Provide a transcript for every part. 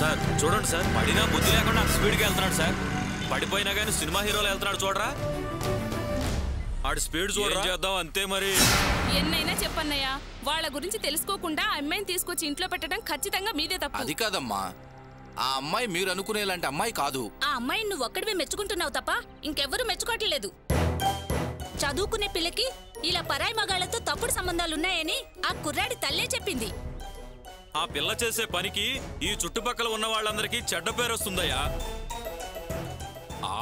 Sir చూడండి sir, పడినా బుద్ధి లేకుండా అంత స్పీడ్గా వెళ్తున్నాడు సార్. పడిపోయినా కానీ సినిమా హీరోలు వెళ్తున్నాడు చూడరా. ఆడి స్పీడ్ చూడరా. చేద్దాం అంతే మరి. ఎన్నైనా చెప్పన్నయ్యా, వాళ్ళ గురించి తెలుసుకోకుండా అమ్మాయిని తీసుకొచ్చి ఇంట్లో పెట్టడం ఖచ్చితంగా మీదే తప్పు. అది కాదమ్మా, ఆ అమ్మాయి మీరు అనుకునేలాంటి అమ్మాయి కాదు. ఆ అమ్మాయిని నువ్వు ఒక్కడివే మెచ్చుకుంటున్నావు తప్ప ఇంకెవ్వరూ మెచ్చుకోవట్లేదు. చదువుకునే పిల్లకి ఇలా పరాయి మగాళ్లతో తప్పుడు సంబంధాలున్నాయని ఆ కుర్రాడి తల్లే చెప్పింది. ఆ పిల్ల చేసే పనికి ఈ చుట్టుపక్కల ఉన్న వాళ్ళందరికీ చెడ్డ పేరు వస్తుందయ్యా.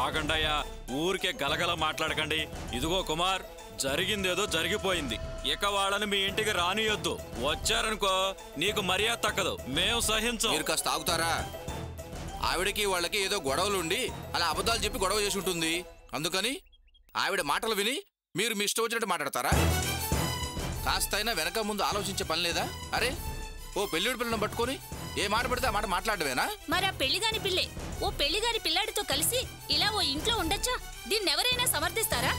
ఆగండయ్యా, ఊరికే గలగల మాట్లాడకండి. ఇదిగో కుమార్, జరిగిందేదో జరిగిపోయింది. ఇక వాళ్ళని మీ ఇంటికి రానియొద్దు. వచ్చారనుకో నీకు మర్యాద తక్కదు, మేము సహించం. మీరు కాస్త ఆగుతారా? ఆవిడకి వాళ్ళకి ఏదో గొడవలుండి అలా అబద్ధాలు చెప్పి గొడవ చేసి ఉంటుంది. అందుకని ఆవిడ మాటలు విని మీరు మీ ఇష్టం వచ్చినట్టు మాట్లాడతారా? కాస్తైనా వెనక ముందు ఆలోచించే పని లేదా? అరే, ఓ పెళ్ళిడి పిల్లను పట్టుకొని ఏ మాట పడితే ఆ మాట మాట్లాడవేనా? మరి ఆ పెళ్లిగాని పిల్లే ఓ పెళ్లిగాని పిల్లాడితో కలిసి ఇలా ఓ ఇంట్లో ఉండొచ్చా? దీన్నెవరైనా సమర్థిస్తారా?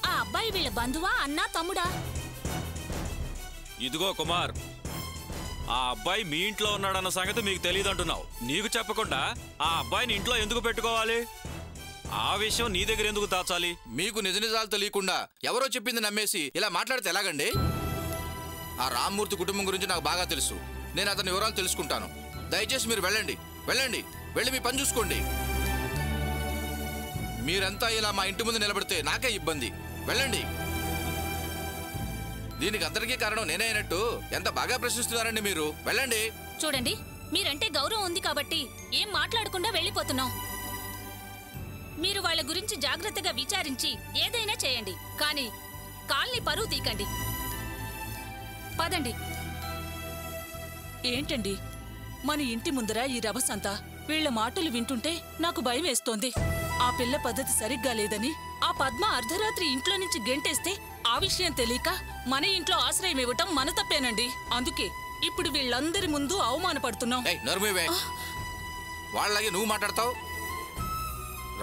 ఆ అబ్బాయి వీళ్ళ బంధువా, అన్నా, తమ్ముడా? ఇదిగో కుమార్, ఆ అబ్బాయి మీ ఇంట్లో ఉన్నాడన్న సంగతి మీకు తెలియదు అంటున్నావు. నీకు చెప్పకుండా ఆ అబ్బాయిని ఇంట్లో ఎందుకు పెట్టుకోవాలి? ఆ విషయం నీ దగ్గర ఎందుకు దాచాలి? మీకు నిజ నిజాలు తెలియకుండా ఎవరో చెప్పింది నమ్మేసి ఇలా మాట్లాడితే ఎలాగండి? ఆ రామ్మూర్తి కుటుంబం గురించి నాకు బాగా తెలుసు. నేను అతని వివరాలు తెలుసుకుంటాను. దయచేసి మీరు వెళ్ళండి, వెళ్ళండి, వెళ్ళి మీ పని చూసుకోండి. మీరంతా ఇలా మా ఇంటి ముందు నిలబడితే నాకే ఇబ్బంది. వెళ్ళండి. దీనికి అందరికీ కారణం నేనే అయినట్టు ఎంత బాగా ప్రశ్నిస్తున్నారండి మీరు. వెళ్ళండి. చూడండి, మీరంటే గౌరవం ఉంది కాబట్టి ఏం మాట్లాడకుండా వెళ్ళిపోతున్నాం. మీరు వాళ్ళ గురించి జాగ్రత్తగా విచారించి ఏదైనా చేయండి, కానీ కాల్ని పరువు తీకండి. పదండి. ఏంటండి మన ఇంటి ముందర ఈ రభసంతా? వీళ్ల మాటలు వింటుంటే నాకు భయం వేస్తోంది. ఆ పిల్ల పద్ధతి సరిగ్గా లేదని ఆ పద్మ అర్ధరాత్రి ఇంట్లో నుంచి గెంటేస్తే ఆ విషయం తెలియక మన ఇంట్లో ఆశ్రయం ఇవ్వటం మన తప్పేనండి. అందుకే ఇప్పుడు వీళ్ళందరి ముందు అవమానపడుతున్నాం. వాళ్ళకి నువ్వు మాట్లాడతావు.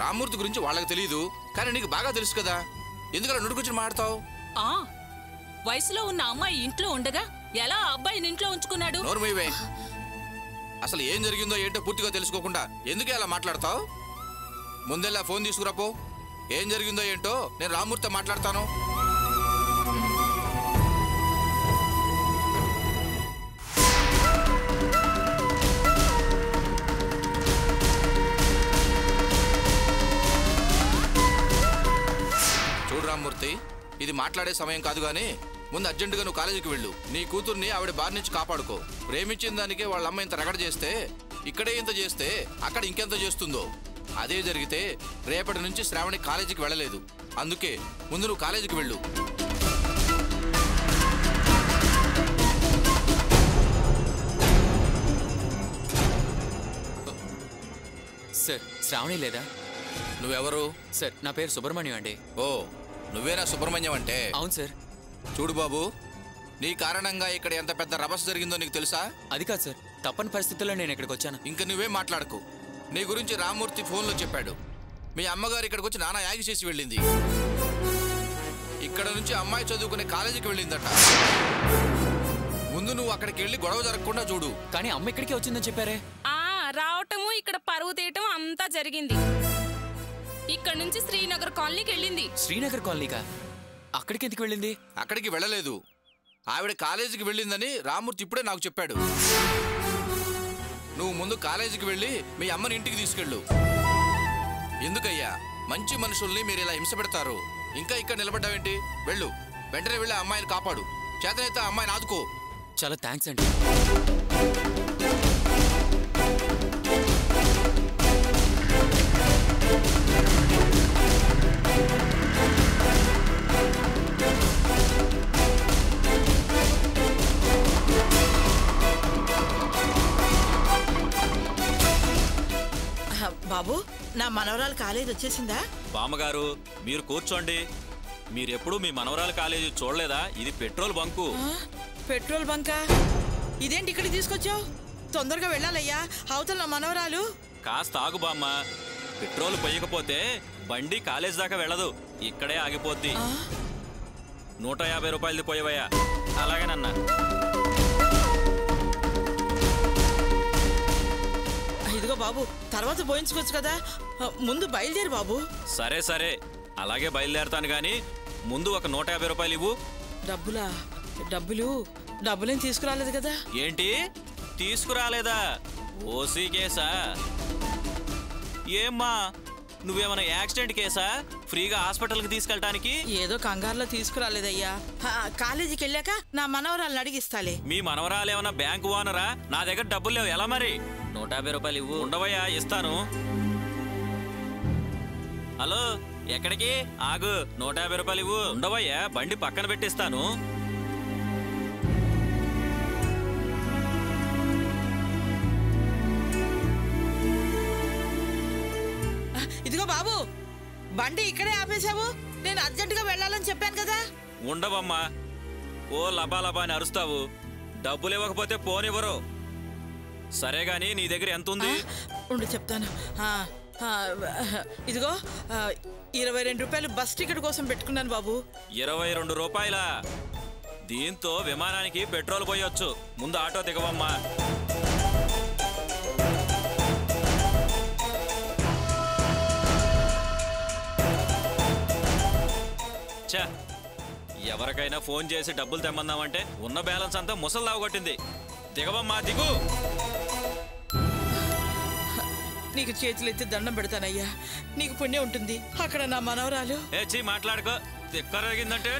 రామ్మూర్తి గురించి వాళ్ళకి తెలియదు, కానీ నీకు బాగా తెలుసు కదా. ఎందుకలా నుడుకొచ్చి మాట్లాడతావు? వయసులో ఉన్న అమ్మాయి ఇంట్లో ఉండగా ఎలా ఆ అబ్బాయిని ఇంట్లో ఉంచుకున్నాడు? నోర్మేవే, అసలు ఏం జరిగిందో ఏంటో పూర్తిగా తెలుసుకోకుండా ఎందుకే అలా మాట్లాడతావు? ముందెల్లా ఫోన్ తీసుకురాపో. ఏం జరిగిందో ఏంటో నేను రామ్మూర్తితో మాట్లాడతాను. చూడు రామ్మూర్తి, ఇది మాట్లాడే సమయం కాదు గానీ ముందు అర్జెంటుగా నువ్వు కాలేజీకి వెళ్ళు. నీ కూతుర్ని ఆవిడ బారి నుంచి కాపాడుకో. ప్రేమించిన దానికే వాళ్ళ అమ్మ ఇంత రగడ చేస్తే, ఇక్కడే ఇంత చేస్తే అక్కడ ఇంకెంత చేస్తుందో. అదే జరిగితే రేపటి నుంచి శ్రావణి కాలేజీకి వెళ్ళలేదు. అందుకే ముందు నువ్వు కాలేజీకి వెళ్ళు. సార్, శ్రావణి లేదా? నువ్వెవరు? సార్, నా పేరు సుబ్రహ్మణ్యం అండి. ఓ, నువ్వేనా సుబ్రహ్మణ్యం అంటే? అవును సార్. చూడు బాబు, నీ కారణంగా ఇక్కడ ఎంత పెద్ద రభస జరిగిందో నీకు తెలుసా? అది కాదు సార్, తప్పని పరిస్థితుల్లో నేను ఇక్కడికి వచ్చాను. ఇంకా నువ్వేం మాట్లాడకు. నీ గురించి రామ్మూర్తి ఫోన్లో చెప్పాడు. మీ అమ్మగారు ఇక్కడికి వచ్చి నానా యాగి చేసి వెళ్ళింది. ఇక్కడ నుంచి అమ్మాయి చదువుకునే కాలేజీకి వెళ్ళిందట. ముందు నువ్వు అక్కడికి వెళ్ళి గొడవ జరగకుండా చూడు. కానీ అమ్మ ఇక్కడికే వచ్చిందని చెప్పారే. రావటము, ఇక్కడ పరువు తీయటం అంతా జరిగింది. ఇక్కడ నుంచి శ్రీనగర్ కాలనీకి వెళ్ళింది. శ్రీనగర్ కాలనీకా? అక్కడికి ఎందుకు వెళ్ళింది? అక్కడికి వెళ్ళలేదు, ఆవిడ కాలేజీకి వెళ్ళిందని రామ్మూర్తి ఇప్పుడే నాకు చెప్పాడు. నువ్వు ముందు కాలేజీకి వెళ్ళి మీ అమ్మని ఇంటికి తీసుకెళ్ళు. ఎందుకయ్యా మంచి మనుషుల్ని మీరు ఇలా హింస పెడతారు? ఇంకా ఇక్కడ నిలబడ్డావేంటి? వెళ్ళు, వెంటనే వెళ్ళి ఆ అమ్మాయిని కాపాడు. చేతనైతే ఆ అమ్మాయిని ఆదుకో. చాలా థ్యాంక్స్ అండి. బాబు, నా మనవరాలు కాలేజీ వచ్చేసిందా? బామ్మగారు మీరు కూర్చోండి. మీరెప్పుడు మీ మనవరాలు కాలేజీ చూడలేదా? ఇది పెట్రోల్ బంకు. పెట్రోల్ బంకా? ఇదేంటి ఇక్కడికి తీసుకొచ్చావు? తొందరగా వెళ్ళాలయ్యా, అవతల నా మనవరాలు. కాస్త ఆగు బామ్మ, పెట్రోల్ పోయకపోతే బండి కాలేజ్ దాకా వెళ్ళదు, ఇక్కడే ఆగిపోద్ది. 150 రూపాయలది పోయేవయ్యా. అలాగేనన్నా. బాబు తర్వాత పోయించుకోవచ్చు కదా. ముందు బయలుదేరు బాబు. సరే సరే అలాగే బయలుదేరతాను గాని ముందు ఒక 150 రూపాయలు ఇవ్వు. డబ్బులేం తీసుకురాలేదు కదా. ఏంటి తీసుకురాలేదా? ఓసీ కేసా? ఏమ్మా నువ్వేమైనా యాక్సిడెంట్ కేసా ఫ్రీగా హాస్పిటల్కి తీసుకెళ్ళటానికి? ఏదో కంగారులో తీసుకురాలేదయ్యా. కాలేజీకి వెళ్ళాక నా మనవరాలను అడిగిస్తాలే. మీ మనవరాలు ఏమన్నా బ్యాంకు ఓనరా? నా దగ్గర డబ్బులు లేవు, ఎలా మరి? 150 రూపాయలు ఇవ్వు. ఉండవయ్యా ఇస్తాను. హలో ఎక్కడికి? ఆగు, 150 రూపాయలు ఇవ్వు. ఉండవయ్యా బండి పక్కన పెట్టిస్తాను. ఇదిగో బాబు బండి ఇక్కడే ఆపేశావు. నేను అర్జెంటుగా వెళ్ళాలని చెప్పాను కదా. ఉండవమ్మా, ఓ లబా లబా అని అరుస్తావు. డబ్బులు ఇవ్వకపోతే పోనివ్వరు. సరే గాని నీ దగ్గర ఎంత ఉంది? ఉండు చెప్తాను. ఇదిగో 22 రూపాయలు బస్ టికెట్ కోసం పెట్టుకున్నాను బాబు. 22 రూపాయలా? దీంతో విమానానికి పెట్రోల్ పోయొచ్చు. ముందు ఆటో దిగవమ్మా. ఎవరికైనా ఫోన్ చేసి డబ్బులు తెమ్మందామంటే ఉన్న బ్యాలెన్స్ అంతా ముసల్దావు కొట్టింది. దిగవమ్మా దిగు. నీకు చేతులు ఎత్తి దండం పెడతానయ్యా, నీకు పుణ్యం ఉంటుంది. అక్కడ నా మనవరాలు. మాట్లాడుకో. దిక్కరగిందంటే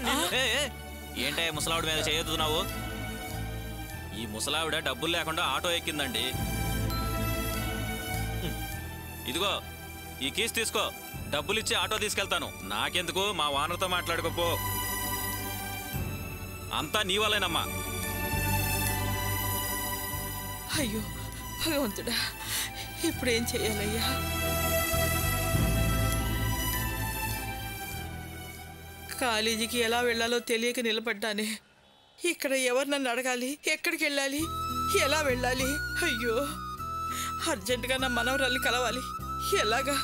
ఏంటే ముసలావిడ మీద చేయొద్దున్నావు? ఈ ముసలావిడ డబ్బులు లేకుండా ఆటో ఎక్కిందండి. ఇదిగో ఈ కీస్ తీసుకో, డబ్బులిచ్చి ఆటో తీసుకెళ్తాను. నాకెందుకు, మా ఓనర్తో మాట్లాడుకోపో. అంతా నీ వల్లేనమ్మా. అయ్యో భగవంతుడా, ఇప్పుడేం చెయ్యాలయ్యా? కాలేజీకి ఎలా వెళ్ళాలో తెలియక నిలబడ్డానే. ఇక్కడ ఎవరు నన్ను అడగాలి? ఎక్కడికి వెళ్ళాలి? ఎలా వెళ్ళాలి? అయ్యో అర్జెంటుగా నా మనవరాల్ని కలవాలి. ఎలాగా?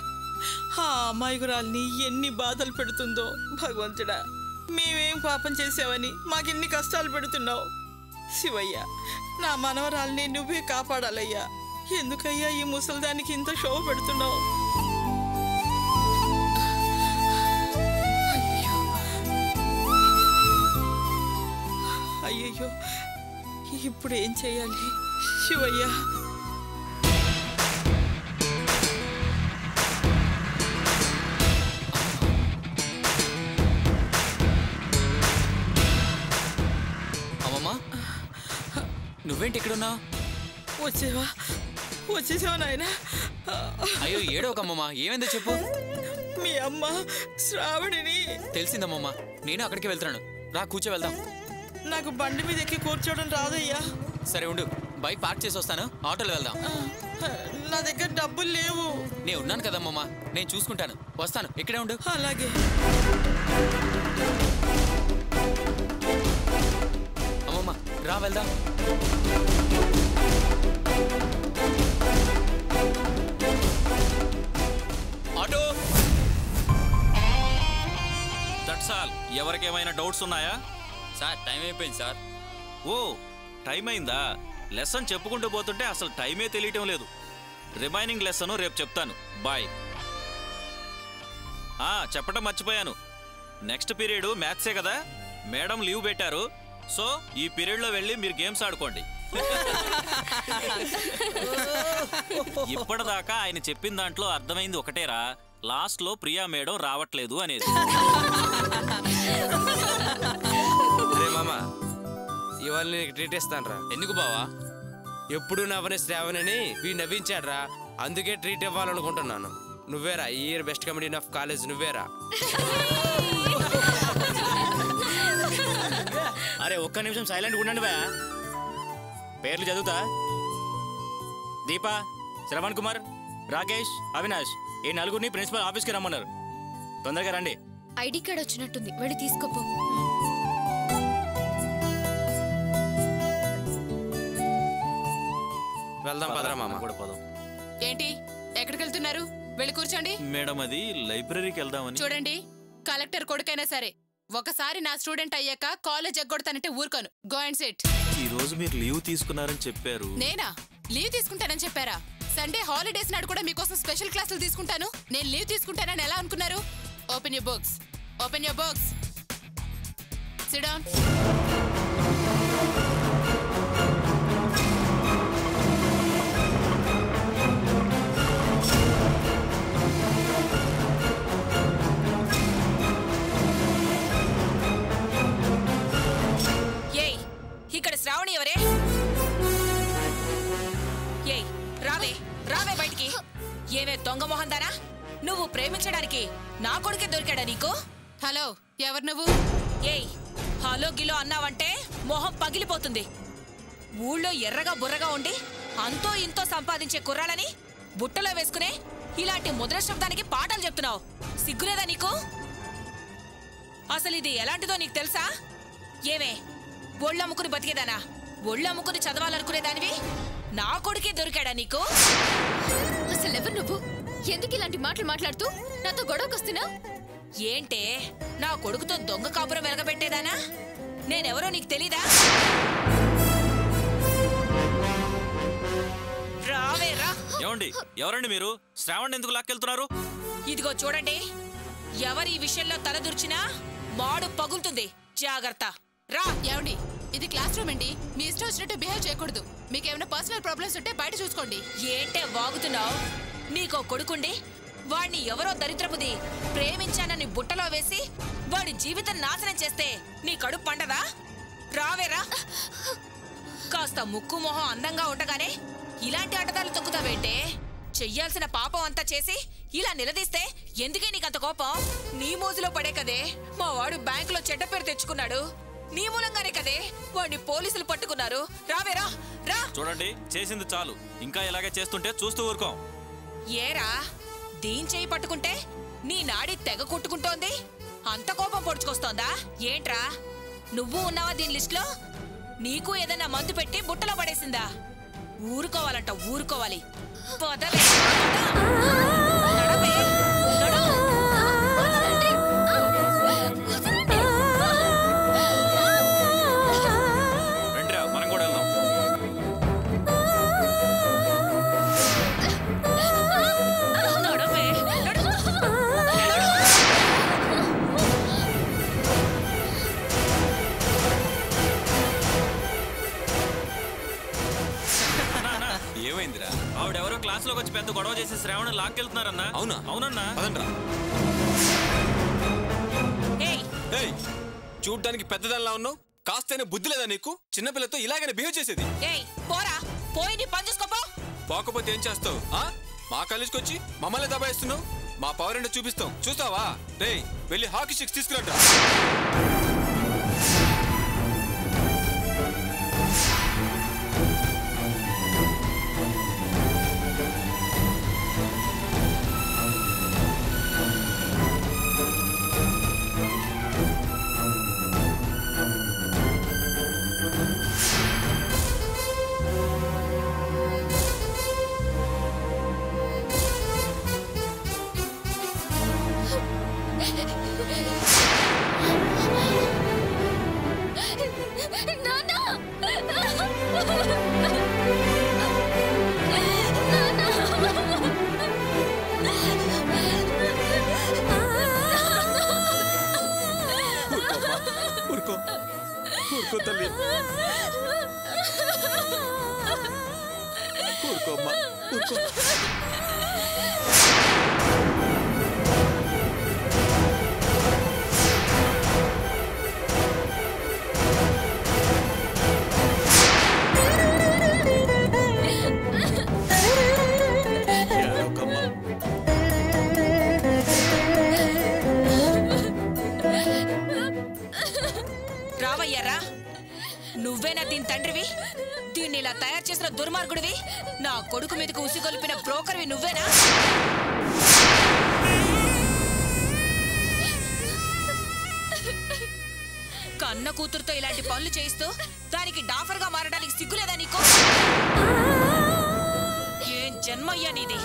ఆ అమాయకురాల్ని ఎన్ని బాధలు పెడుతుందో భగవంతుడా. మేమేం పాపం చేసావని మాకెన్ని కష్టాలు పెడుతున్నావు? శివయ్య, నా మనవరాల్ని నువ్వే కాపాడాలయ్యా. ఎందుకయ్యా ఈ ముసల్దానికి ఇంత షో పెడుతున్నావు? అయ్యయ్యో, ఇప్పుడు ఏం చెయ్యాలి శివయ్య? నువ్వేంటి ఇక్కడున్నావు? వచ్చేసావా నాయనా? అయ్యో ఏడవకమ్మమ్మా, ఏమైందో చెప్పు. మీ అమ్మ శ్రావణిని. తెలిసిందమ్మమ్మా, నేను అక్కడికి వెళ్తున్నాను. రా కూర్చో వెళ్దాం. నాకు బండి మీద ఎక్కి కూర్చోవడం రాదయ్యా. సరే ఉండు, బైక్ పార్క్ చేసి వస్తాను, ఆటోలో వెళ్దాం. నా దగ్గర డబ్బులు లేవు. నేను ఉన్నాను కదమ్మమ్మా, నేను చూసుకుంటాను. వస్తాను, ఇక్కడే ఉండు. అలాగే. అమ్మమ్మ రా వెళ్దాం. ఆటో. That's all. ఎవరికేమైనా డౌట్స్ ఉన్నాయా? సార్ టైం అయిపోయింది సార్. ఓ టైం అయిందా? లెసన్ చెప్పుకుంటూ పోతుంటే అసలు టైమే తెలియటం లేదు. రిమైనింగ్ లెసన్ రేపు చెప్తాను. బాయ్. చెప్పడం మర్చిపోయాను, నెక్స్ట్ పీరియడ్ మ్యాథ్సే కదా. మేడం లీవ్ పెట్టారు, సో ఈ పీరియడ్లో వెళ్ళి మీరు గేమ్స్ ఆడుకోండి. ఇప్పటిదాకా ఆయన చెప్పిన దాంట్లో అర్థమైంది ఒకటేరా, లాస్ట్లో ప్రియా మేడం రావట్లేదు అనేది. మామా ఇవాళ నీకు ట్రీట్ ఇస్తాను రా. ఎందుకు బావా? ఎప్పుడు నవ్వని శ్రావణని వీడు నవ్వించాడు రా, అందుకే ట్రీట్ ఇవ్వాలనుకుంటున్నాను. నువ్వేరా ఈ year best comedian of college, నువ్వేరా. అరే ఒక్క నిమిషం సైలెంట్గా ఉండండి బా. పేర్లు చదువుతా. దీప, శ్రవణ్ కుమార్, రాకేష్, అవినాష్, ఈ నలుగురిని ప్రిన్సిపల్ ఆఫీస్కి రమ్మన్నారు. తొందరగా రండి. ఐడి కార్డ్ వచ్చినట్టుంది, వెళ్ళి తీసుకోపో. వెళ్దాం పదరా మామ. కూడా పదం. ఏంటి ఎక్కడికి వెళ్తున్నారు? వెళ్ళి కూర్చోండి. మేడం అది లైబ్రరీకి వెళ్దామని. చూడండి, కలెక్టర్ కొడుకైనా సరే ఒకసారి నా స్టూడెంట్ అయ్యాక కాలేజ్ ఎగ్గొడతానంటే ఊరుకోను. Go and SIT. ఈ రోజు మీరు లీవ్ తీసుకున్నారని చెప్పారు. నేనా లీవ్ తీసుకుంటానని చెప్పారా? సండే హాలిడేస్ నాడు కూడా మీకోసం స్పెషల్ క్లాసులు తీసుకుంటాను. నేను లీవ్ తీసుకుంటానని ఎలా అనుకున్నారు? Open your books. Open your books. SIT down. ఏయ్, ఇక్కడ శ్రావణి ఎవరే? ఏయ్, రావే రావే బయటికి. ఏమే దొంగ మొహందానా, నువ్వు ప్రేమించడానికి నా కొడుకే దొరికాడా నీకు? హలో, ఎవరు నువ్వు? ఏయ్, హలో గిలో అన్నావంటే మొహం పగిలిపోతుంది. ఊళ్ళో ఎర్రగా బుర్రగా ఉండి అంతో ఇంతో సంపాదించే కుర్రాళ్ళని బుట్టలో వేసుకునే ఇలాంటి ముద్ర శబ్దానికి పాఠాలు చెప్తున్నావు. సిగ్గులేదా నీకు? అసలు ఇది ఎలాంటిదో నీకు తెలుసా? ఏమే, ఒళ్ళమ్ముకుని బతికేదానా? ఒళ్ళమ్ముకుని చదవాలనుకునేదానివి నా కొడుకే దొరికాడా నీకు? అసలు ఎవరు నువ్వు? ఎందుకు ఇలాంటి మాటలు మాట్లాడుతూ నాతో గొడవకొస్తున్నా? ఏంటే, నా కొడుకుతో దొంగ కాపురం వెలగబెట్టేదానా? నేనెవరో నీకు తెలీదా? రావే రా. ఏమండి, ఎవరండి మీరు? శ్రావణ్ ఎందుకు లాక్కెళ్తున్నారు? ఇదిగో చూడండి, ఎవరి ఈ విషయంలో తలదూర్చినా మాడు పగులుతుంది. జాగ్రత్త. రా. ఏమండి, ఇది క్లాస్ రూమ్ అండి. మీ ఇష్టం వచ్చినట్టు బిహేవ్ చేయకూడదు. మీకేమైనా పర్సనల్ ప్రాబ్లమ్స్ ఉంటే బయట చూసుకోండి. ఏంటే వాగుతున్నావు? నీకో కొడుకుండి వాణ్ణి ఎవరో దరిద్రపుది ప్రేమించానని బుట్టలో వేసి వాడి జీవితం నాశనం చేస్తే నీ కడుపు పండదా? రావేరా. కాస్త ముక్కు మొహం అందంగా ఉండగానే ఇలాంటి ఆటదాలు తొక్కుతావేంటే? చెయ్యాల్సిన పాపం అంతా చేసి ఇలా నిలదీస్తే ఎందుకే నీకంత కోపం? నీ మోజులో పడే కదే మా వాడు బ్యాంకులో చెడ్డ పేరు తెచ్చుకున్నాడు. నీ మూలంగానే కదే వాడిని పోలీసులు పట్టుకున్నారు. రావేరా రా. చూడండి, చేసింది చాలు. ఇంకా ఇలాగే చేస్తుంటే చూస్తూ ఊరుకోం. ఏరా, దీని చేయి పట్టుకుంటే నీ నాడి తెగ కొట్టుకుంటోంది. అంత కోపం పొడుచుకొస్తోందా ఏంట్రా? నువ్వు ఉన్నావా దీని లిస్ట్లో? నీకు ఏదైనా మందు పెట్టి బుట్టలో పడేసిందా? ఊరుకోవాలంట, ఊరుకోవాలి. పదవే, నడవే, నడు. రండిరా, మనం కూడా వెళ్దాం. నడవే, నడు. ఏమైందిరా? ఆవిడెవరో క్లాస్ లోకి వచ్చి పెద్ద గొడవ చేసి శ్రావణ్ లాక్కెళ్తున్నారన్నా. అవునా? అవునన్నా. పదండ్రా. ఏయ్, ఏయ్, చూడ్డానికి పెద్దదానిలా ఉన్నావు. కాస్తైనా బుద్ధి లేదా నీకు? చిన్నపిల్లతో ఇలాగనే బిహేవ్ చేసేది. ఏయ్, పోరా, పోయి నీ పని చూసుకోపో. పోకపోతే ఏం చేస్తావు? మా కాలేజ్కి వచ్చి మమ్మల్ని దబాయిస్తున్నావు. మా పవర్ ఏంటో చూపిస్తాం, చూస్తావా? రేయ్, వెళ్ళి హాకీ స్టిక్స్ తీసుకురండి. ఊరుకో తల్లి, ఊరుకోమ్మా, ఊరుకో. రావయ్యారా, నువ్వేనా దీని తండ్రివి? దీన్ని ఇలా తయారు చేసిన దుర్మార్గుడివి? నా కొడుకు మీదకు ఉసిగొల్పిన బ్రోకర్వి నువ్వేనా? కన్న కూతురుతో ఇలాంటి పనులు చేయిస్తూ దానికి డాఫర్గా మారడానికి సిగ్గులేదా నీకు? ఏం జన్మయ్యా నీది?